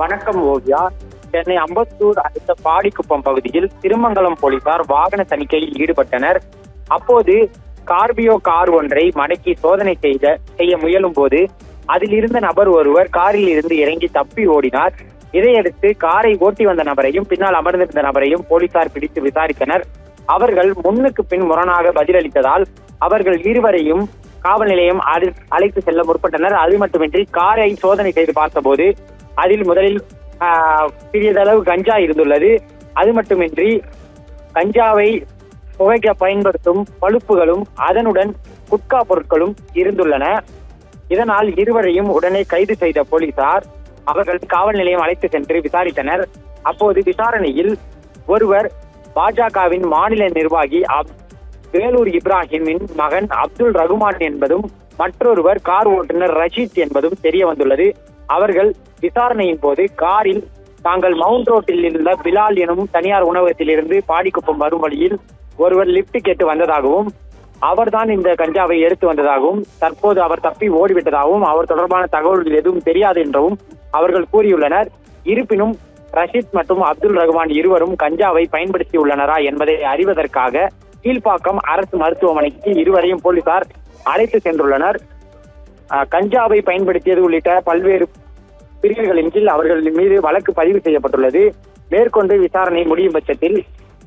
வணக்கம் ஓவியா. சென்னை அம்பத்தூர் அடுத்த பாடிக்குப்பம் பகுதியில் திருமங்கலம் போலீசார் வாகன தணிக்கையில் ஈடுபட்டனர். அப்போது கார்பியோ கார் ஒன்றை மடக்கி சோதனை செய்ய முயலும் போது அதில் இருந்த நபர் ஒருவர் காரில் இருந்து இறங்கி தப்பி ஓடினார். இதையடுத்து காரை ஓட்டி வந்த நபரையும் பின்னால் அமர்ந்திருந்த நபரையும் போலீசார் பிடித்து விசாரித்தனர். அவர்கள் முன்னுக்கு பின் முரணாக பதிலளித்ததால் அவர்கள் இருவரையும் காவல் நிலையம் அழைத்து செல்ல முற்பட்டனர். அது மட்டுமின்றி காரை சோதனை செய்து பார்த்தபோது அதில் முதலில் சிறியதளவு கஞ்சா இருந்துள்ளது. அது மட்டுமின்றி கஞ்சாவை புகைக்க பயன்படுத்தும் பழுப்புகளும் அதனுடன் குட்கா பொருட்களும் இருந்துள்ளன. இதனால் இருவரையும் உடனே கைது செய்த போலீசார் அவர்கள் காவல் நிலையம் அழைத்து சென்று விசாரித்தனர். அப்போது விசாரணையில் ஒருவர் பாஜகவின் மாநில நிர்வாகி வேலூர் இப்ராஹிமின் மகன் அப்துல் ரகுமான் என்பதும் மற்றொருவர் கார் ஓட்டுநர் ரஷீத் என்பதும் தெரிய வந்துள்ளது. அவர்கள் விசாரணையின் போது காரில் தாங்கள் மவுண்ட் ரோட்டில் இருந்த பிலால் எனும் தனியார் உணவகத்திலிருந்து பாடிக்குப்பம் வரும் வழியில் ஒருவர் லிப்ட் கேட்டு வந்ததாகவும் அவர்தான் இந்த கஞ்சாவை எடுத்து வந்ததாகவும் தற்போது அவர் தப்பி ஓடிவிட்டதாகவும் அவர் தொடர்பான தகவல்கள் எதுவும் தெரியாது என்றும் அவர்கள் கூறியுள்ளனர். இருப்பினும் ரஷீத் மற்றும் அப்துல் ரகுமான் இருவரும் கஞ்சாவை பயன்படுத்தியுள்ளனரா என்பதை அறிவதற்காக கீழ்ப்பாக்கம் அரசு மருத்துவமனைக்கு இருவரையும் போலீசார் அழைத்து சென்றுள்ளனர். கஞ்சாவை பயன்படுத்தியது உள்ளிட்ட பல்வேறு பிரிவுகளின் கீழ் அவர்களின் மீது வழக்கு பதிவு செய்யப்பட்டுள்ளது. மேற்கொண்டு விசாரணை முடியும் பட்சத்தில்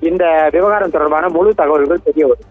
இந்த விவகாரம் தொடர்பான முழு தகவல்கள் தெரிய வரும்.